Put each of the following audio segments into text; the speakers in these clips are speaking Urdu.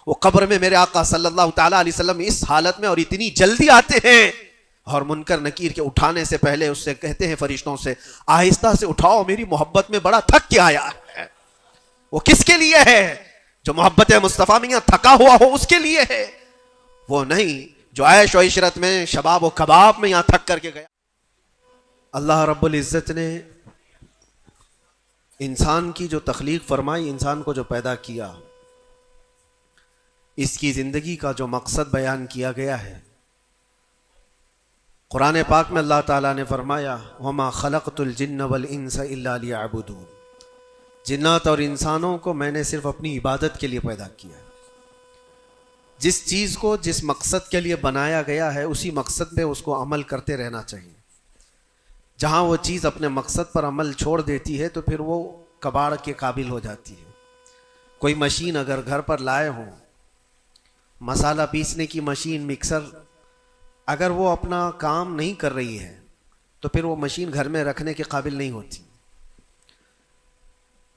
وہ قبر میں میرے آقا صلی اللہ تعالیٰ علیہ وسلم اس حالت میں اور اتنی جلدی آتے ہیں، اور منکر نکیر کے اٹھانے سے پہلے اس سے کہتے ہیں فرشتوں سے آہستہ سے اٹھاؤ، میری محبت میں بڑا تھک کے آیا ہے۔ وہ کس کے لیے ہے؟ جو محبت مصطفیٰ میں تھکا ہوا ہو اس کے لیے ہے، وہ نہیں جو عیش و عشرت میں شباب و کباب میں یہاں تھک کر کے گیا۔ اللہ رب العزت نے انسان کی جو تخلیق فرمائی، انسان کو جو پیدا کیا، اس کی زندگی کا جو مقصد بیان کیا گیا ہے، قرآن پاک میں اللہ تعالیٰ نے فرمایا وَمَا خَلَقْتُ الْجِنَّ وَالْإِنسَ إِلَّا لِيَعْبُدُونَ، جنات اور انسانوں کو میں نے صرف اپنی عبادت کے لیے پیدا کیا ہے۔ جس چیز کو جس مقصد کے لیے بنایا گیا ہے اسی مقصد پہ اس کو عمل کرتے رہنا چاہیے۔ جہاں وہ چیز اپنے مقصد پر عمل چھوڑ دیتی ہے تو پھر وہ کباڑ کے قابل ہو جاتی ہے۔ کوئی مشین اگر گھر پر لائے ہوں، مسالہ پیسنے کی مشین، مکسر، اگر وہ اپنا کام نہیں کر رہی ہے تو پھر وہ مشین گھر میں رکھنے کے قابل نہیں ہوتی۔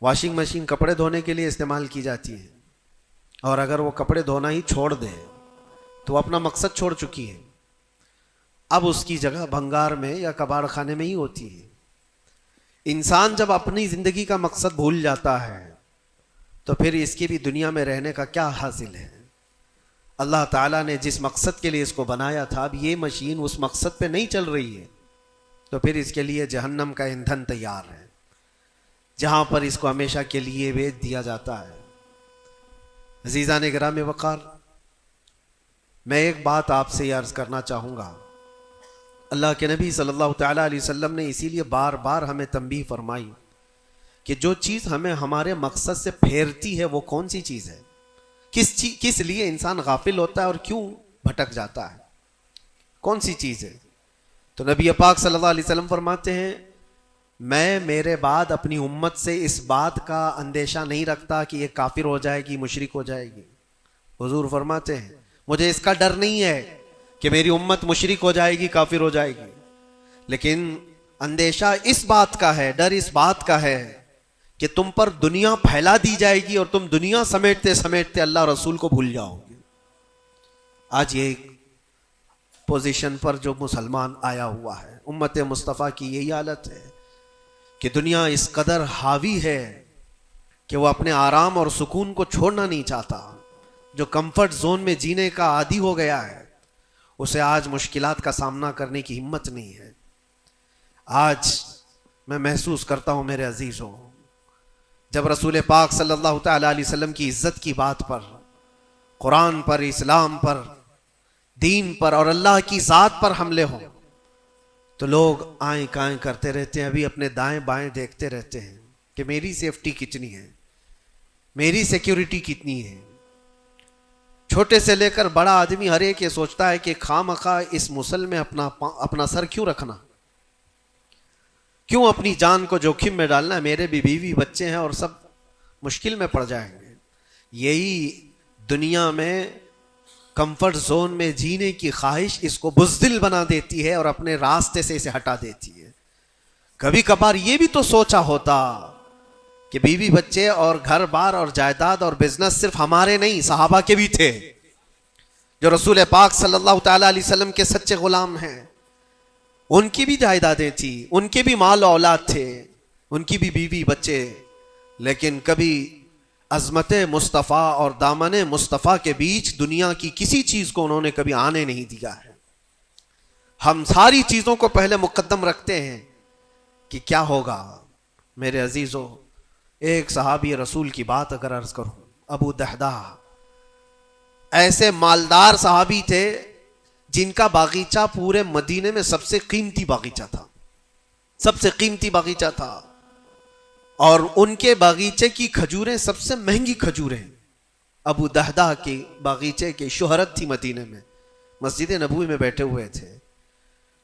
واشنگ مشین کپڑے دھونے کے لیے استعمال کی جاتی ہے، اور اگر وہ کپڑے دھونا ہی چھوڑ دے تو وہ اپنا مقصد چھوڑ چکی ہے، اب اس کی جگہ بھنگار میں یا کباڑ خانے میں ہی ہوتی ہے۔ انسان جب اپنی زندگی کا مقصد بھول جاتا ہے تو پھر اس کی بھی دنیا میں رہنے کا کیا حاصل ہے؟ اللہ تعالیٰ نے جس مقصد کے لیے اس کو بنایا تھا، اب یہ مشین اس مقصد پہ نہیں چل رہی ہے تو پھر اس کے لیے جہنم کا ایندھن تیار ہے، جہاں پر اس کو ہمیشہ کے لیے بیچ دیا جاتا ہے۔ عزیزان گرام وقار، میں ایک بات آپ سے عرض کرنا چاہوں گا۔ اللہ کے نبی صلی اللہ تعالیٰ علیہ وسلم نے اسی لیے بار بار ہمیں تنبیہ فرمائی کہ جو چیز ہمیں ہمارے مقصد سے پھیرتی ہے وہ کون سی چیز ہے، کس لیے انسان غافل ہوتا ہے اور کیوں بھٹک جاتا ہے، کون سی چیز ہے؟ تو نبی پاک صلی اللہ علیہ وسلم فرماتے ہیں میں میرے بعد اپنی امت سے اس بات کا اندیشہ نہیں رکھتا کہ یہ کافر ہو جائے گی، مشرک ہو جائے گی۔ حضور فرماتے ہیں مجھے اس کا ڈر نہیں ہے کہ میری امت مشرک ہو جائے گی، کافر ہو جائے گی، لیکن اندیشہ اس بات کا ہے، ڈر اس بات کا ہے کہ تم پر دنیا پھیلا دی جائے گی اور تم دنیا سمیٹتے سمیٹتے اللہ رسول کو بھول جاؤ گے۔ آج یہ پوزیشن پر جو مسلمان آیا ہوا ہے، امت مصطفیٰ کی یہی حالت ہے کہ دنیا اس قدر حاوی ہے کہ وہ اپنے آرام اور سکون کو چھوڑنا نہیں چاہتا۔ جو کمفرٹ زون میں جینے کا عادی ہو گیا ہے اسے آج مشکلات کا سامنا کرنے کی ہمت نہیں ہے۔ آج میں محسوس کرتا ہوں میرے عزیزوں، جب رسول پاک صلی اللہ تعالیٰ علیہ وسلم کی عزت کی بات پر، قرآن پر، اسلام پر، دین پر اور اللہ کی ذات پر حملے ہوں تو لوگ آئیں کائیں کرتے رہتے ہیں، ابھی اپنے دائیں بائیں دیکھتے رہتے ہیں کہ میری سیفٹی کتنی ہے، میری سیکیورٹی کتنی ہے۔ چھوٹے سے لے کر بڑا آدمی ہر ایک یہ سوچتا ہے کہ خواہ اس مسل میں اپنا سر کیوں رکھنا، کیوں اپنی جان کو جوخم میں ڈالنا ہے، میرے بھی بیوی بچے ہیں اور سب مشکل میں پڑ جائیں گے۔ یہی دنیا میں کمفرٹ زون میں جینے کی خواہش اس کو بزدل بنا دیتی ہے اور اپنے راستے سے اسے ہٹا دیتی ہے۔ کبھی کبھار یہ بھی تو سوچا ہوتا کہ بیوی بچے اور گھر بار اور جائیداد اور بزنس صرف ہمارے نہیں، صحابہ کے بھی تھے جو رسول پاک صلی اللہ تعالیٰ علیہ وسلم کے سچے غلام ہیں، ان کی بھی جائیدادیں تھیں، ان کے بھی مال و اولاد تھے، ان کی بھی بیوی بچے، لیکن کبھی عظمت مصطفیٰ اور دامن مصطفیٰ کے بیچ دنیا کی کسی چیز کو انہوں نے کبھی آنے نہیں دیا ہے۔ ہم ساری چیزوں کو پہلے مقدم رکھتے ہیں کہ کیا ہوگا۔ میرے عزیزوں، ایک صحابی رسول کی بات اگر عرض کروں، ابو دحدہ، ایسے مالدار صحابی تھے جن کا باغیچہ پورے مدینے میں سب سے قیمتی باغیچہ تھا، سب سے قیمتی باغیچہ تھا، اور ان کے باغیچے کی کھجوریں سب سے مہنگی کھجوریں۔ ابو دحدہ کے باغیچے کی شہرت تھی مدینے میں، مسجد نبوی میں بیٹھے ہوئے تھے۔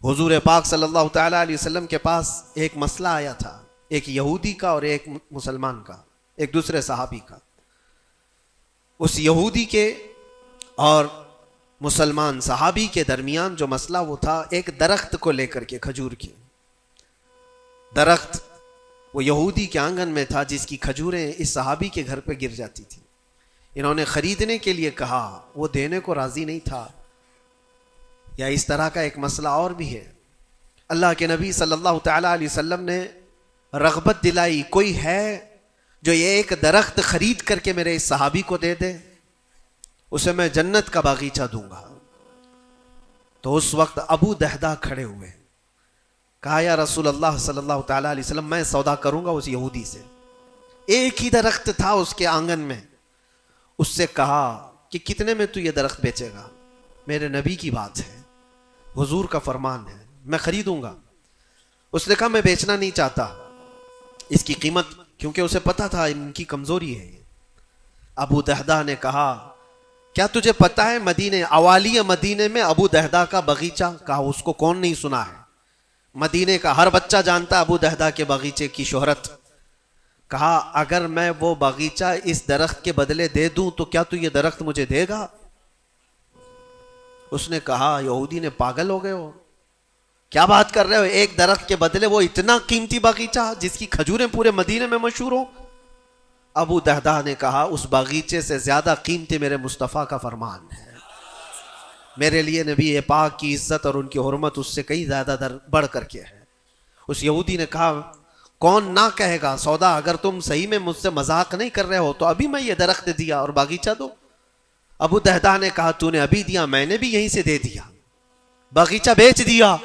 حضور پاک صلی اللہ تعالیٰ علیہ وسلم کے پاس ایک مسئلہ آیا تھا، ایک یہودی کا اور ایک مسلمان کا، ایک دوسرے صحابی کا۔ اس یہودی کے اور مسلمان صحابی کے درمیان جو مسئلہ وہ تھا ایک درخت کو لے کر کے، کھجور کی درخت وہ یہودی کے آنگن میں تھا جس کی کھجوریں اس صحابی کے گھر پہ گر جاتی تھی۔ انہوں نے خریدنے کے لیے کہا، وہ دینے کو راضی نہیں تھا. یا اس طرح کا ایک مسئلہ اور بھی ہے. اللہ کے نبی صلی اللہ تعالی علیہ وسلم نے رغبت دلائی، کوئی ہے جو یہ ایک درخت خرید کر کے میرے اس صحابی کو دے دے، اسے میں جنت کا باغیچہ دوں گا. تو اس وقت ابو دہدہ کھڑے ہوئے، کہا یا رسول اللہ صلی اللہ تعالی علیہ وسلم، میں سودا کروں گا اس یہودی سے. ایک ہی درخت تھا اس کے آنگن میں. اس سے کہا کہ کتنے میں تو یہ درخت بیچے گا؟ میرے نبی کی بات ہے، حضور کا فرمان ہے، میں خریدوں گا. اس نے کہا میں بیچنا نہیں چاہتا اس کی قیمت، کیونکہ اسے پتا تھا ان کی کمزوری ہے. ابو دہدہ نے کہا کیا تجھے پتا ہے مدینے، اوالی مدینے میں ابو دہدہ کا باغیچہ؟ کہا اس کو کون نہیں سنا ہے، مدینے کا ہر بچہ جانتا ابو دہدہ کے باغیچے کی شہرت. کہا اگر میں وہ باغیچہ اس درخت کے بدلے دے دوں تو کیا تو یہ درخت مجھے دے گا؟ اس نے کہا یہودی نے پاگل ہو گئے ہو، کیا بات کر رہے ہو، ایک درخت کے بدلے وہ اتنا قیمتی باغیچہ جس کی کھجوریں پورے مدینے میں مشہور ہو. ابو دہدہ نے کہا اس باغیچے سے زیادہ قیمتی میرے مصطفیٰ کا فرمان ہے، میرے لیے نبی پاک کی عزت اور ان کی حرمت اس سے کئی زیادہ بڑھ کر کے ہے. اس یہودی نے کہا کون نہ کہے گا سودا، اگر تم صحیح میں مجھ سے مذاق نہیں کر رہے ہو تو ابھی میں یہ درخت دیا اور باغیچہ دو. ابو دہدہ نے کہا تو نے ابھی دیا، میں نے بھی یہیں سے دے دیا، باغیچہ بیچ دیا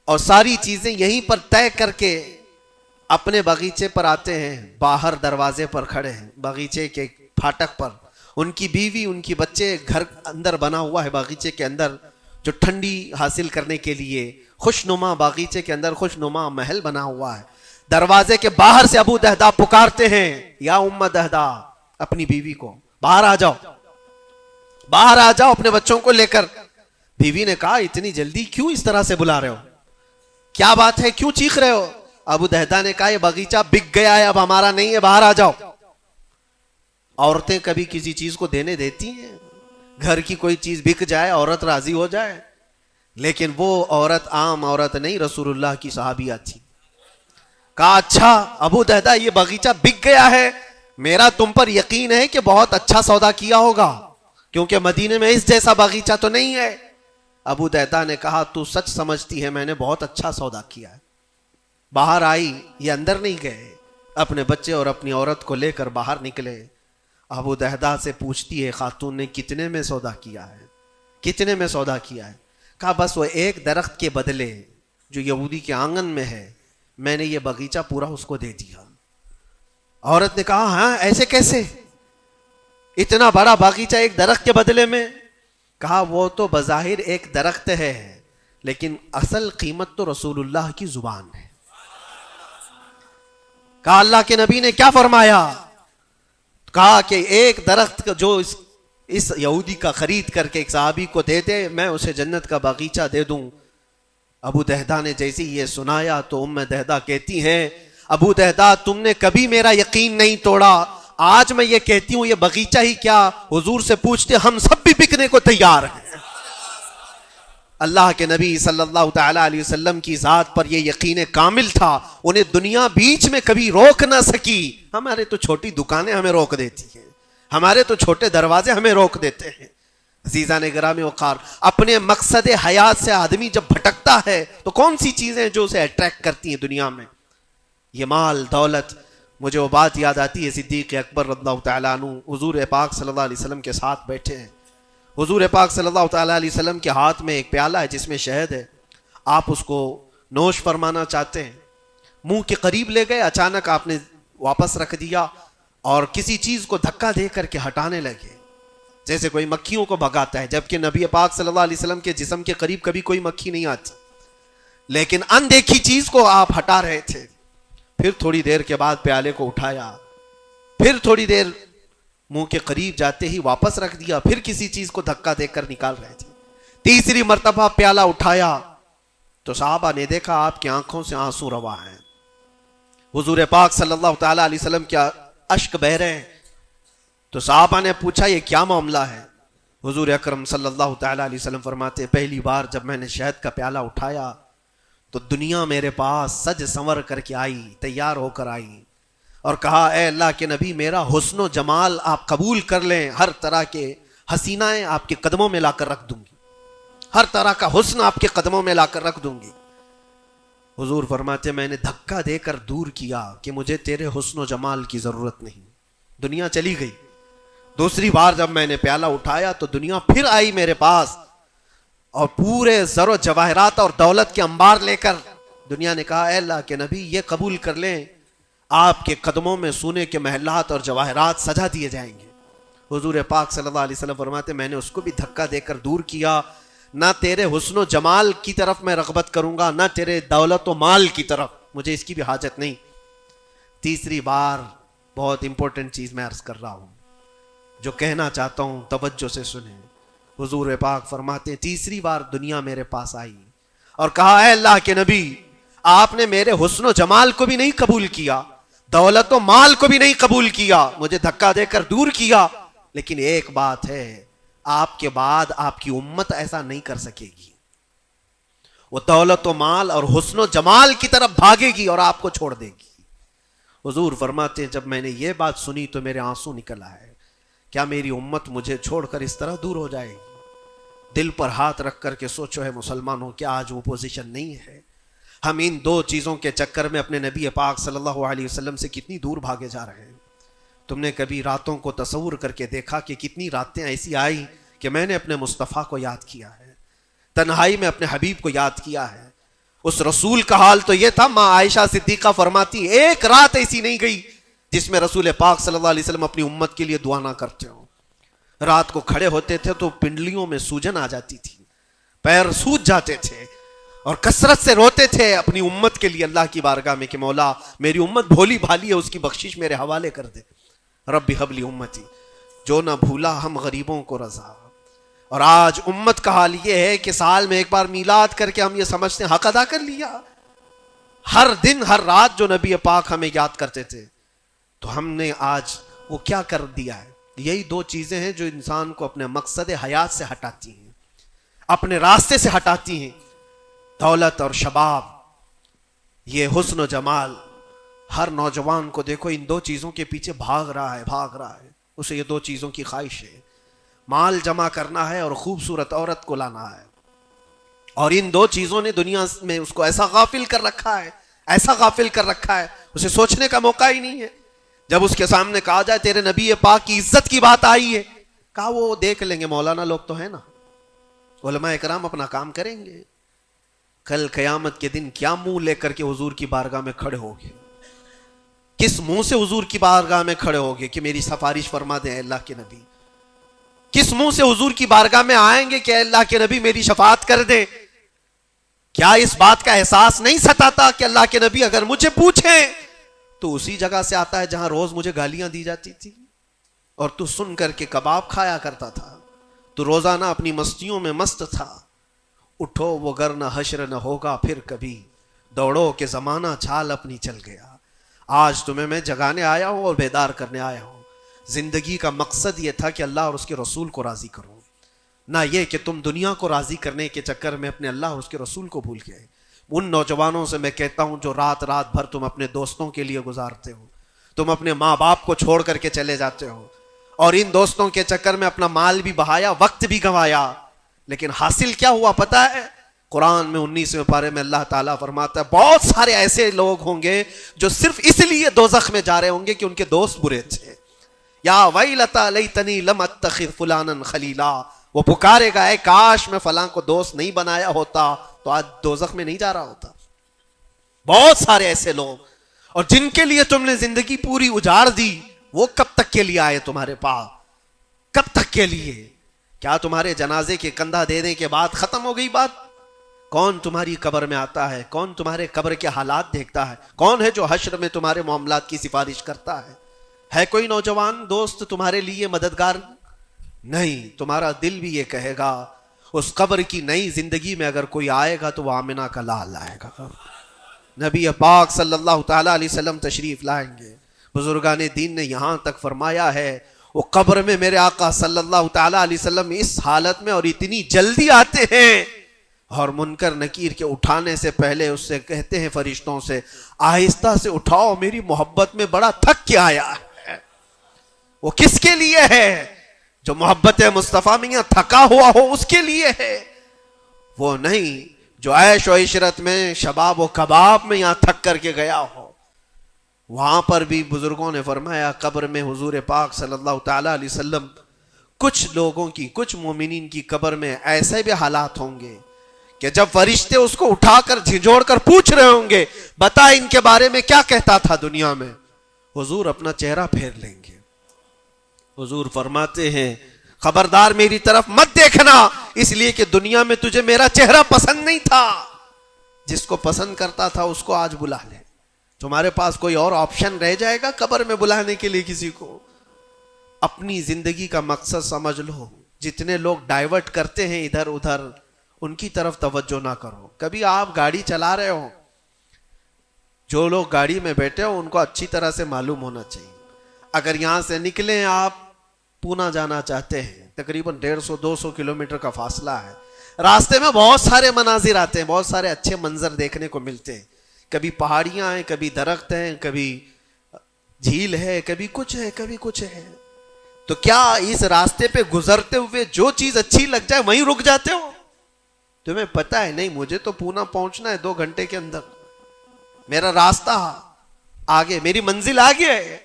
اور ساری چیزیں یہیں پر طے کر کے اپنے باغیچے پر آتے ہیں. باہر دروازے پر کھڑے ہیں باغیچے کے پھاٹک پر، ان کی بیوی ان کی بچے، گھر اندر بنا ہوا ہے باغیچے کے اندر جو ٹھنڈی حاصل کرنے کے لیے خوش نما، باغیچے کے اندر خوش نما محل بنا ہوا ہے. دروازے کے باہر سے ابو دہدہ پکارتے ہیں یا ام دہدہ، اپنی بیوی کو باہر آ جاؤ، باہر آ جاؤ اپنے بچوں کو لے کر. بیوی نے کہا اتنی جلدی کیوں اس طرح سے بلا رہے ہو، کیا بات ہے، کیوں چیخ رہے ہو؟ ابو دہدہ نے کہا یہ باغیچہ بک گیا ہے، اب ہمارا نہیں ہے، باہر آ جاؤ. عورتیں کبھی کسی چیز کو دینے دیتی ہیں؟ گھر کی کوئی چیز بک جائے عورت راضی ہو جائے، لیکن وہ عورت عام عورت نہیں، رسول اللہ کی صحابیہ تھی. کہا اچھا ابو دہدہ یہ باغیچہ بک گیا ہے، میرا تم پر یقین ہے کہ بہت اچھا سودا کیا ہوگا، کیونکہ مدینے میں اس جیسا باغیچہ تو نہیں ہے. ابو دہدہ نے کہا تو سچ سمجھتی ہے میں نے بہت اچھا سودا کیا ہے. باہر آئی، یہ اندر نہیں گئے، اپنے بچے اور اپنی عورت کو لے کر باہر نکلے. ابو دہدہ سے پوچھتی ہے خاتون نے کتنے میں سودا کیا ہے، کتنے میں سودا کیا ہے؟ کہا بس وہ ایک درخت کے بدلے جو یہودی کے آنگن میں ہے میں نے یہ باغیچہ پورا اس کو دے دیا. عورت نے کہا ہاں ایسے کیسے، اتنا بڑا باغیچہ ایک درخت کے بدلے میں؟ کہا وہ تو بظاہر ایک درخت ہے لیکن اصل قیمت تو رسول اللہ کی زبان ہے. کہا اللہ کے نبی نے کیا فرمایا؟ کہا کہ ایک درخت جو اس یہودی کا خرید کر کے ایک صحابی کو دے دے میں اسے جنت کا باغیچہ دے دوں. ابو دہدہ نے جیسے یہ سنایا تو ام دہدہ کہتی ہیں ابو دہدہ تم نے کبھی میرا یقین نہیں توڑا، آج میں یہ کہتی ہوں یہ باغیچہ ہی کیا، حضور سے پوچھتے ہم سب بھی بکنے کو تیار ہیں. اللہ کے نبی صلی اللہ تعالی علیہ وسلم کی ذات پر یہ یقین کامل تھا، انہیں دنیا بیچ میں کبھی روک نہ سکی. ہمارے تو چھوٹی دکانیں ہمیں روک دیتی ہیں، ہمارے تو چھوٹے دروازے ہمیں روک دیتے ہیں. عزیزان گرامی وقار، اپنے مقصد حیات سے آدمی جب بھٹکتا ہے تو کون سی چیزیں جو اسے اٹریکٹ کرتی ہیں دنیا میں؟ یہ مال دولت. مجھے وہ بات یاد آتی ہے صدیق اکبر رضی اللہ تعالیٰ عنہ حضور پاک صلی اللہ علیہ وسلم کے ساتھ بیٹھے ہیں. حضور پاک صلی اللہ تعالیٰ علیہ وسلم کے ہاتھ میں ایک پیالہ ہے جس میں شہد ہے، آپ اس کو نوش فرمانا چاہتے ہیں، منہ کے قریب لے گئے، اچانک آپ نے واپس رکھ دیا اور کسی چیز کو دھکا دے کر کے ہٹانے لگے جیسے کوئی مکھیوں کو بھگاتا ہے، جبکہ نبی پاک صلی اللہ علیہ وسلم کے جسم کے قریب کبھی کوئی مکھی نہیں آتی، لیکن اندیکھی چیز کو آپ ہٹا رہے تھے. پھر تھوڑی دیر کے بعد پیالے کو اٹھایا، پھر تھوڑی دیر منہ کے قریب جاتے ہی واپس رکھ دیا، پھر کسی چیز کو دھکا دے کر نکال رہے تھے. تیسری مرتبہ پیالہ اٹھایا تو صحابہ نے دیکھا آپ کی آنکھوں سے آنسو روا ہیں، حضور پاک صلی اللہ تعالیٰ علیہ وسلم کیا اشک بہ رہے ہیں. تو صحابہ نے پوچھا یہ کیا معاملہ ہے؟ حضور اکرم صلی اللہ تعالیٰ علیہ وسلم فرماتے پہلی بار جب میں نے شہد کا پیالہ اٹھایا تو دنیا میرے پاس سج سنور کر کے آئی، تیار ہو کر آئی، اور کہا اے اللہ کے نبی میرا حسن و جمال آپ قبول کر لیں، ہر طرح کے حسینائیں آپ کے قدموں میں لا کر رکھ دوں گی، ہر طرح کا حسن آپ کے قدموں میں لا کر رکھ دوں گی۔ حضور فرماتے میں نے دھکا دے کر دور کیا کہ مجھے تیرے حسن و جمال کی ضرورت نہیں، دنیا چلی گئی۔ دوسری بار جب میں نے پیالہ اٹھایا تو دنیا پھر آئی میرے پاس، اور پورے زر و جواہرات اور دولت کے انبار لے کر دنیا نے کہا اے اللہ کے نبی یہ قبول کر لیں، آپ کے قدموں میں سونے کے محلات اور جواہرات سجا دیے جائیں گے۔ حضور پاک صلی اللہ علیہ وسلم فرماتے میں نے اس کو بھی دھکا دے کر دور کیا، نہ تیرے حسن و جمال کی طرف میں رغبت کروں گا، نہ تیرے دولت و مال کی طرف، مجھے اس کی بھی حاجت نہیں۔ تیسری بار بہت امپورٹنٹ چیز میں عرض کر رہا ہوں، جو کہنا چاہتا ہوں توجہ سے سنیں۔ حضور پاک فرماتے تیسری بار دنیا میرے پاس آئی اور کہا اے اللہ کے نبی آپ نے میرے حسن و جمال کو بھی نہیں قبول کیا، دولت و مال کو بھی نہیں قبول کیا، مجھے دھکا دے کر دور کیا، لیکن ایک بات ہے، آپ کے بعد آپ کی امت ایسا نہیں کر سکے گی، وہ دولت و مال اور حسن و جمال کی طرف بھاگے گی اور آپ کو چھوڑ دے گی۔ حضور فرماتے جب میں نے یہ بات سنی تو میرے آنسو نکل آئے، کیا میری امت مجھے چھوڑ کر اس طرح دور ہو جائے گی؟ دل پر ہاتھ رکھ کر کے سوچو ہے مسلمانوں، کیا آج وہ پوزیشن نہیں ہے؟ ہم ان دو چیزوں کے چکر میں اپنے نبی پاک صلی اللہ علیہ وسلم سے کتنی دور بھاگے جا رہے ہیں۔ تم نے کبھی راتوں کو تصور کر کے دیکھا کہ کتنی راتیں ایسی آئی کہ میں نے اپنے مصطفیٰ کو یاد کیا ہے، تنہائی میں اپنے حبیب کو یاد کیا ہے؟ اس رسول کا حال تو یہ تھا، ماں عائشہ صدیقہ فرماتی ایک رات ایسی نہیں گئی جس میں رسول پاک صلی اللہ علیہ وسلم اپنی امت کے لیے دعا نہ کرتے ہوں۔ رات کو کھڑے ہوتے تھے تو پنڈلیوں میں سوجن آ جاتی تھی، پیر سوج جاتے تھے، اور کثرت سے روتے تھے اپنی امت کے لیے اللہ کی بارگاہ میں کہ مولا میری امت بھولی بھالی ہے، اس کی بخشش میرے حوالے کر دے، رب حب لی امتی، جو نہ بھولا ہم غریبوں کو رضا۔ اور آج امت کا حال یہ ہے کہ سال میں ایک بار میلاد کر کے ہم یہ سمجھتے ہیں حق ادا کر لیا، ہر دن ہر رات جو نبی پاک ہمیں یاد کرتے تھے، تو ہم نے آج وہ کیا کر دیا ہے؟ یہی دو چیزیں ہیں جو انسان کو اپنے مقصد حیات سے ہٹاتی ہیں، اپنے راستے سے ہٹاتی ہیں، دولت اور شباب، یہ حسن و جمال۔ ہر نوجوان کو دیکھو ان دو چیزوں کے پیچھے بھاگ رہا ہے، اسے یہ دو چیزوں کی خواہش ہے، مال جمع کرنا ہے اور خوبصورت عورت کو لانا ہے، اور ان دو چیزوں نے دنیا میں اس کو ایسا غافل کر رکھا ہے، اسے سوچنے کا موقع ہی نہیں ہے۔ جب اس کے سامنے کہا جائے تیرے نبی پاک کی عزت کی بات آئی ہے، کہا وہ دیکھ لیں گے، مولانا لوگ تو ہیں نا، علماء کرام اپنا کام کریں گے۔ کل قیامت کے دن کیا منہ لے کر کے حضور کی بارگاہ میں کھڑے ہوگے؟ کس منہ سے حضور کی بارگاہ میں کھڑے ہوگے کہ میری سفارش فرما دیں اللہ کے نبی؟ کس منہ سے حضور کی بارگاہ میں آئیں گے کہ اللہ کے نبی میری شفاعت کر دیں؟ کیا اس بات کا احساس نہیں ستاتا کہ اللہ کے نبی اگر مجھے پوچھیں تو اسی جگہ سے آتا ہے جہاں روز مجھے گالیاں دی جاتی تھی، اور تو سن کر کے کباب کھایا کرتا تھا، تو روزانہ اپنی مستیوں میں مست تھا۔ اٹھو وہ گر نہ حشر نہ ہوگا پھر کبھی، دوڑو کہ زمانہ چھال اپنی چل گیا۔ آج تمہیں میں جگانے آیا ہوں اور بیدار کرنے آیا ہوں۔ زندگی کا مقصد یہ تھا کہ اللہ اور اس کے رسول کو راضی کرو، نہ یہ کہ تم دنیا کو راضی کرنے کے چکر میں اپنے اللہ اور اس کے رسول کو بھول گئے۔ ان نوجوانوں سے میں کہتا ہوں جو رات بھر تم اپنے دوستوں کے لیے گزارتے ہو، تم اپنے ماں باپ کو چھوڑ کر کے چلے جاتے ہو، اور ان دوستوں کے چکر میں اپنا مال بھی بہایا، وقت بھی گنوایا، لیکن حاصل کیا ہوا پتہ ہے؟ قرآن میں 19ویں پارے میں اللہ تعالیٰ فرماتا ہے بہت سارے ایسے لوگ ہوں گے جو صرف اس لیے دوزخ میں جا رہے ہوں گے کہ ان کے دوست برے تھے۔ یا ویلتا لیتنی لم اتخذ فلانا خلیلا، وہ پکارے گا اے کاش میں فلاں کو دوست نہیں بنایا ہوتا تو آج دوزخ میں نہیں جا رہا ہوتا۔ بہت سارے ایسے لوگ، اور جن کے لیے تم نے زندگی پوری اجاڑ دی، وہ کب تک کے لیے آئے تمہارے پاس؟ کب تک کے لیے؟ کیا تمہارے جنازے کے کندھا دینے کے بعد ختم ہو گئی بات؟ کون تمہاری قبر میں آتا ہے؟ کون تمہارے قبر کے حالات دیکھتا ہے؟ کون ہے جو حشر میں تمہارے معاملات کی سفارش کرتا ہے کوئی نوجوان دوست تمہارے لیے مددگار؟ نہیں۔ تمہارا دل بھی یہ کہے گا اس قبر کی نئی زندگی میں اگر کوئی آئے گا تو وہ آمنہ کا لال آئے گا، نبی پاک صلی اللہ تعالیٰ علیہ وسلم تشریف لائیں گے۔ بزرگان دین نے یہاں تک فرمایا ہے وہ قبر میں میرے آقا صلی اللہ تعالیٰ علیہ وسلم اس حالت میں اور اتنی جلدی آتے ہیں اور منکر نکیر کے اٹھانے سے پہلے اس سے کہتے ہیں فرشتوں سے آہستہ سے اٹھاؤ، میری محبت میں بڑا تھک کے آیا ہے۔ وہ کس کے لیے ہے؟ جو محبت مصطفیٰ میں تھکا ہوا ہو اس کے لیے ہے، وہ نہیں جو عیش و عشرت میں شباب و کباب میں یہاں تھک کر کے گیا ہو۔ وہاں پر بھی بزرگوں نے فرمایا قبر میں حضور پاک صلی اللہ تعالی علیہ وسلم کچھ لوگوں کی، کچھ مومنین کی قبر میں ایسے بھی حالات ہوں گے کہ جب فرشتے اس کو اٹھا کر جھنجھوڑ کر پوچھ رہے ہوں گے بتا ان کے بارے میں کیا کہتا تھا دنیا میں، حضور اپنا چہرہ پھیر لیں گے۔ حضور فرماتے ہیں خبردار میری طرف مت دیکھنا، اس لیے کہ دنیا میں تجھے میرا چہرہ پسند نہیں تھا، جس کو پسند کرتا تھا اس کو آج بلا لے۔ تمہارے پاس کوئی اور آپشن رہ جائے گا قبر میں بلانے کے لیے کسی کو؟ اپنی زندگی کا مقصد سمجھ لو۔ جتنے لوگ ڈائیورٹ کرتے ہیں ادھر ادھر، ان کی طرف توجہ نہ کرو۔ کبھی آپ گاڑی چلا رہے ہو، جو لوگ گاڑی میں بیٹھے ہو ان کو اچھی طرح سے معلوم ہونا چاہیے، اگر یہاں سے نکلیں آپ پونا جانا چاہتے ہیں، تقریباً 150-200 کلومیٹر کا فاصلہ ہے، راستے میں بہت سارے مناظر آتے ہیں، بہت سارے اچھے منظر دیکھنے کو ملتے ہیں، کبھی پہاڑیاں ہیں، کبھی درخت ہیں، کبھی جھیل ہے، کبھی کچھ ہے، کبھی کچھ ہے۔ تو کیا اس راستے پہ گزرتے ہوئے جو چیز اچھی لگ جائے وہیں رک جاتے ہو؟ تمہیں پتا ہے نہیں مجھے تو پونا پہنچنا ہے 2 گھنٹے کے اندر، میرا راستہ آگے، میری منزل آگے ہے۔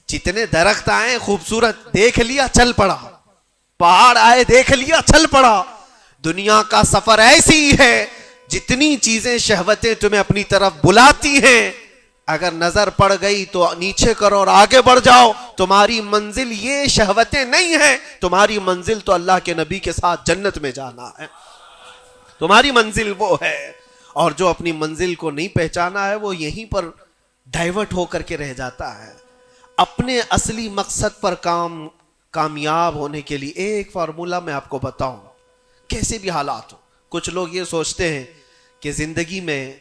جتنے درخت آئے خوبصورت دیکھ لیا چل پڑا، پہاڑ آئے دیکھ لیا چل پڑا۔ دنیا کا سفر ایسی ہے، جتنی چیزیں شہوتیں تمہیں اپنی طرف بلاتی ہیں، اگر نظر پڑ گئی تو نیچے کرو اور آگے بڑھ جاؤ۔ تمہاری منزل یہ شہوتیں نہیں ہیں، تمہاری منزل تو اللہ کے نبی کے ساتھ جنت میں جانا ہے، تمہاری منزل وہ ہے۔ اور جو اپنی منزل کو نہیں پہچانا ہے وہ یہیں پر ڈائیورٹ ہو کر کے رہ جاتا ہے۔ اپنے اصلی مقصد پر کامیاب ہونے کے لیے ایک فارمولا میں آپ کو بتاؤں، کیسے بھی حالات ہو۔ کچھ لوگ یہ سوچتے ہیں کہ زندگی میں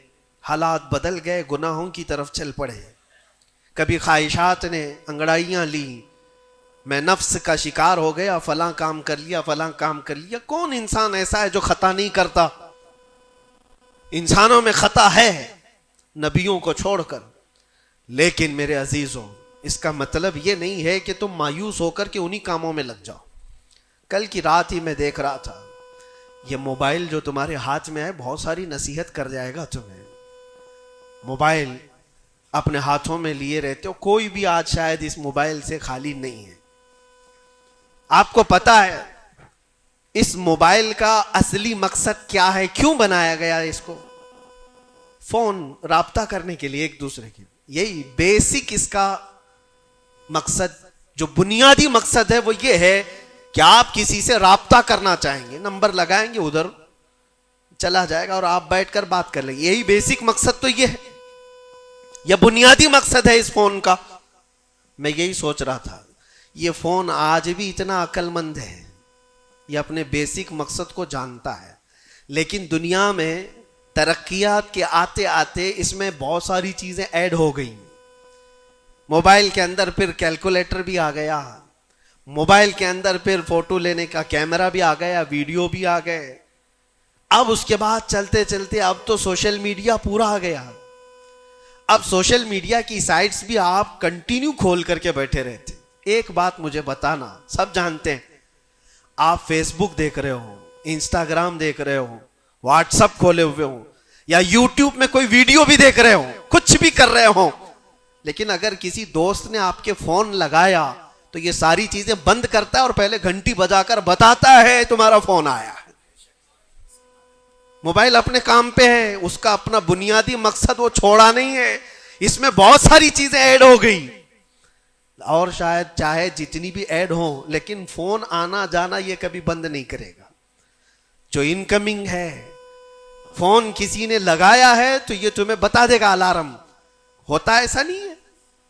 حالات بدل گئے، گناہوں کی طرف چل پڑے، کبھی خواہشات نے انگڑائیاں لی، میں نفس کا شکار ہو گیا، فلاں کام کر لیا، فلاں کام کر لیا۔ کون انسان ایسا ہے جو خطا نہیں کرتا؟ انسانوں میں خطا ہے، نبیوں کو چھوڑ کر۔ لیکن میرے عزیزوں، اس کا مطلب یہ نہیں ہے کہ تم مایوس ہو کر کے انہی کاموں میں لگ جاؤ۔ کل کی رات ہی میں دیکھ رہا تھا، یہ موبائل جو تمہارے ہاتھ میں ہے بہت ساری نصیحت کر جائے گا تمہیں۔ موبائل اپنے ہاتھوں میں لیے رہتے ہو، کوئی بھی آج شاید اس موبائل سے خالی نہیں ہے۔ آپ کو پتا ہے اس موبائل کا اصلی مقصد کیا ہے؟ کیوں بنایا گیا اس کو؟ فون، رابطہ کرنے کے لیے ایک دوسرے کے، یہی بیسک اس کا مقصد، جو بنیادی مقصد ہے وہ یہ ہے کہ آپ کسی سے رابطہ کرنا چاہیں گے، نمبر لگائیں گے، ادھر چلا جائے گا اور آپ بیٹھ کر بات کر لیں گے۔ یہی بیسک مقصد تو یہ ہے، یہ بنیادی مقصد ہے اس فون کا۔ میں یہی سوچ رہا تھا، یہ فون آج بھی اتنا عقل مند ہے، یہ اپنے بیسک مقصد کو جانتا ہے، لیکن دنیا میں ترقیات کے آتے آتے اس میں بہت ساری چیزیں ایڈ ہو گئیں۔ موبائل کے اندر پھر کیلکولیٹر بھی آ گیا، موبائل کے اندر پھر فوٹو لینے کا کیمرہ بھی آ گیا، ویڈیو بھی آ گئے، اب اس کے بعد چلتے چلتے اب تو سوشل میڈیا پورا آ گیا۔ اب سوشل میڈیا کی سائٹس بھی آپ کنٹینیو کھول کر کے بیٹھے رہتے۔ ایک بات مجھے بتانا، سب جانتے ہیں، آپ فیس بک دیکھ رہے ہو، انسٹاگرام دیکھ رہے ہو، واٹس ایپ کھولے ہوئے ہو، یا یوٹیوب میں کوئی ویڈیو بھی دیکھ رہے ہو، کچھ بھی کر رہے ہو، لیکن اگر کسی دوست نے آپ کے فون لگایا تو یہ ساری چیزیں بند کرتا ہے اور پہلے گھنٹی بجا کر بتاتا ہے تمہارا فون آیا ہے۔ موبائل اپنے کام پہ ہے، اس کا اپنا بنیادی مقصد وہ چھوڑا نہیں ہے، اس میں بہت ساری چیزیں ایڈ ہو گئی، اور شاید چاہے جتنی بھی ایڈ ہوں لیکن فون آنا جانا یہ کبھی بند نہیں کرے گا۔ جو انکمنگ ہے، فون کسی نے لگایا ہے تو یہ تمہیں بتا دے گا، الارم ہوتا ہے، ایسا نہیں ہے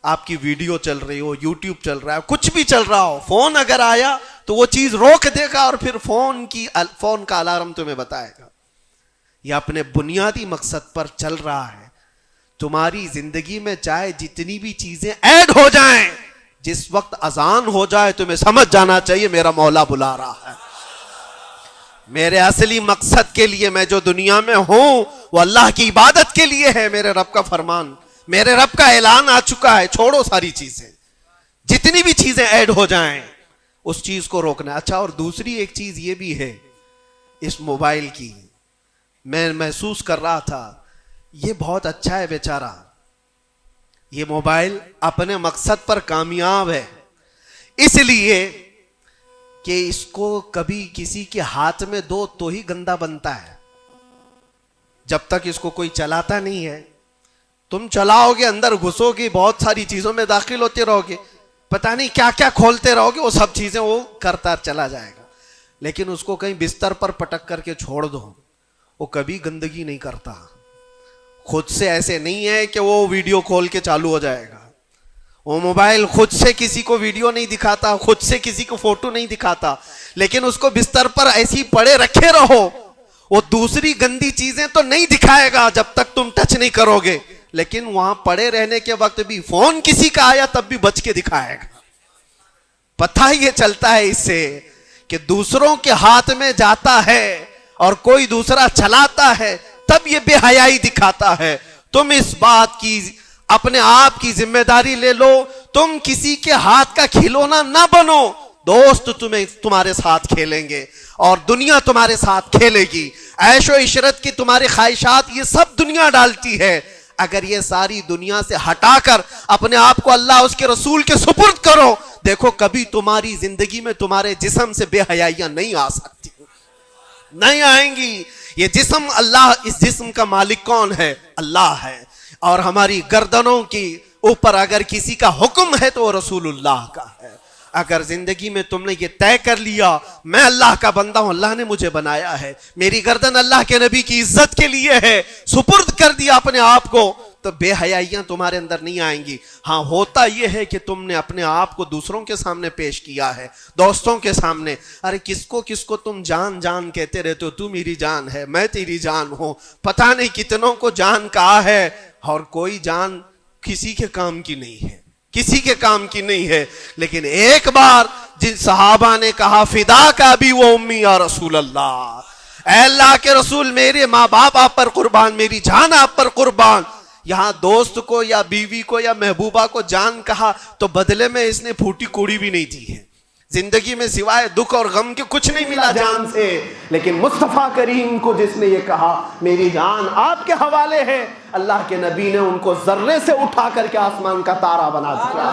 آپ کی ویڈیو چل رہی ہو، یوٹیوب چل رہا ہے، کچھ بھی چل رہا ہو، فون اگر آیا تو وہ چیز روک دے گا اور پھر فون کا الارم تمہیں بتائے گا۔ یہ اپنے بنیادی مقصد پر چل رہا ہے۔ تمہاری زندگی میں چاہے جتنی بھی چیزیں ایڈ ہو جائیں، جس وقت اذان ہو جائے تمہیں سمجھ جانا چاہیے میرا مولا بلا رہا ہے۔ میرے اصلی مقصد کے لیے میں جو دنیا میں ہوں وہ اللہ کی عبادت کے لیے ہے. میرے رب کا فرمان، میرے رب کا اعلان آ چکا ہے. چھوڑو ساری چیزیں، جتنی بھی چیزیں ایڈ ہو جائیں اس چیز کو روکنا. اچھا، اور دوسری ایک چیز یہ بھی ہے اس موبائل کی، میں محسوس کر رہا تھا یہ بہت اچھا ہے بیچارہ، یہ موبائل اپنے مقصد پر کامیاب ہے اس لیے کہ اس کو کبھی کسی کے ہاتھ میں دو تو ہی گندا بنتا ہے. جب تک اس کو کوئی چلاتا نہیں ہے، تم چلاؤ گے، اندر گھسو گے، بہت ساری چیزوں میں داخل ہوتے رہو گے، پتہ نہیں کیا کیا کھولتے رہو گے، وہ سب چیزیں وہ کرتا چلا جائے گا. لیکن اس کو کہیں بستر پر پٹک کر کے چھوڑ دو، وہ کبھی گندگی نہیں کرتا. خود سے ایسے نہیں ہے کہ وہ ویڈیو کھول کے چالو ہو جائے گا. وہ موبائل خود سے کسی کو ویڈیو نہیں دکھاتا، خود سے کسی کو فوٹو نہیں دکھاتا، لیکن اس کو بستر پر ایسی پڑے رکھے رہو، وہ دوسری گندی چیزیں تو نہیں دکھائے گا جب تک تم ٹچ نہیں کرو گے، لیکن وہاں پڑے رہنے کے وقت بھی فون کسی کا آیا تب بھی بچ کے دکھائے گا. پتہ یہ چلتا ہے اس سے کہ دوسروں کے ہاتھ میں جاتا ہے اور کوئی دوسرا چلاتا ہے تب یہ بے حیائی دکھاتا ہے. تم اس بات کی اپنے آپ کی ذمہ داری لے لو، تم کسی کے ہاتھ کا کھلونا نہ بنو. دوست تمہارے ساتھ کھیلیں گے اور دنیا تمہارے ساتھ کھیلے گی. عیش و عشرت کی تمہاری خواہشات یہ سب دنیا ڈالتی ہے. اگر یہ ساری دنیا سے ہٹا کر اپنے آپ کو اللہ اس کے رسول کے سپرد کرو، دیکھو کبھی تمہاری زندگی میں تمہارے جسم سے بے حیائیاں نہیں آ سکتی، نہیں آئیں گی. یہ جسم اللہ، اس جسم کا مالک کون ہے؟ اللہ ہے. اور ہماری گردنوں کی اوپر اگر کسی کا حکم ہے تو وہ رسول اللہ کا ہے. اگر زندگی میں تم نے یہ طے کر لیا میں اللہ کا بندہ ہوں، اللہ نے مجھے بنایا ہے، میری گردن اللہ کے نبی کی عزت کے لیے ہے، سپرد کر دیا اپنے آپ کو، تو بے حیائیاں تمہارے اندر نہیں آئیں گی. ہاں ہوتا یہ ہے کہ تم نے اپنے آپ کو دوسروں کے سامنے پیش کیا ہے، دوستوں کے سامنے. ارے کس کو تم جان جان کہتے رہتے ہو، تو میری جان ہے، میں تیری جان ہوں. پتہ نہیں کتنوں کو جان کہا ہے اور کوئی جان کسی کے کام کی نہیں ہے، کسی کے کام کی نہیں ہے. لیکن ایک بار جن صحابہ نے کہا فدا کا بھی وہ امی یا رسول اللہ، اے اللہ کے رسول میرے ماں باپ آپ پر قربان، میری جان آپ پر قربان. یہاں دوست کو یا بیوی کو یا محبوبہ کو جان کہا تو بدلے میں اس نے پھوٹی کوڑی بھی نہیں دی ہے. زندگی میں سوائے دکھ اور غم کے کچھ نہیں ملا جان سے. لیکن مصطفیٰ کریم کو جس نے یہ کہا میری جان آپ کے حوالے ہے، اللہ کے نبی نے ان کو ذرے سے اٹھا کر کے آسمان کا تارا بنا دیا.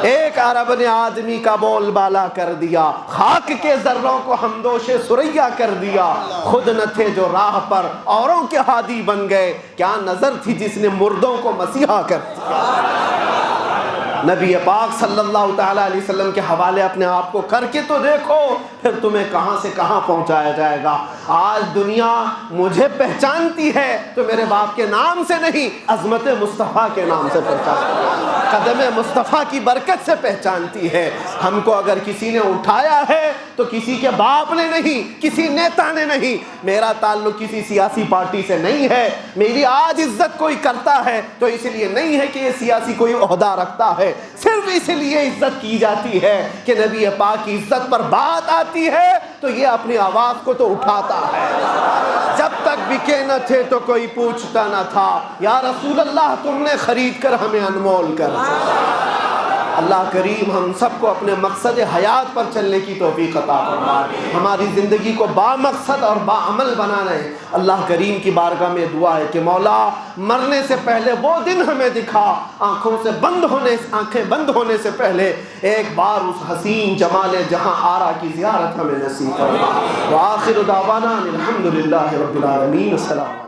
ایک عرب نے آدمی کا بول بالا کر دیا، خاک کے ذروں کو ہمدوش سریا کر دیا. خود نہ تھے جو راہ پر اوروں کے ہادی بن گئے، کیا نظر تھی جس نے مردوں کو مسیحا کر دیا. نبی پاک صلی اللہ تعالیٰ علیہ وسلم کے حوالے اپنے آپ کو کر کے تو دیکھو، پھر تمہیں کہاں سے کہاں پہنچایا جائے گا. آج دنیا مجھے پہچانتی ہے تو میرے باپ کے نام سے نہیں، عظمت مصطفیٰ کے نام سے پہچانتی ہے، قدم مصطفیٰ کی برکت سے پہچانتی ہے. ہم کو اگر کسی نے اٹھایا ہے تو کسی کے باپ نے نہیں، کسی نیتا نے نہیں. میرا تعلق کسی سیاسی پارٹی سے نہیں ہے. میری آج عزت کوئی کرتا ہے تو اس لیے نہیں ہے کہ یہ سیاسی کوئی عہدہ رکھتا ہے، صرف اس لیے عزت کی جاتی ہے کہ نبی پاک کی عزت پر بات آتی ہے تو یہ اپنی آواز کو تو اٹھاتا ہے. جب تک بکے نہ تھے تو کوئی پوچھتا نہ تھا، یا رسول اللہ تم نے خرید کر ہمیں انمول کر دیا. اللہ کریم ہم سب کو اپنے مقصد حیات پر چلنے کی توفیق عطا فرمائے، ہماری زندگی کو با مقصد اور با عمل بنانا ہے. اللہ کریم کی بارگاہ میں دعا ہے کہ مولا مرنے سے پہلے وہ دن ہمیں دکھا، آنکھیں بند ہونے سے پہلے ایک بار اس حسین جمال جہاں آرا کی زیارت ہمیں نصیب فرما. وآخر دعوانا الحمدللہ رب العالمین. السلام.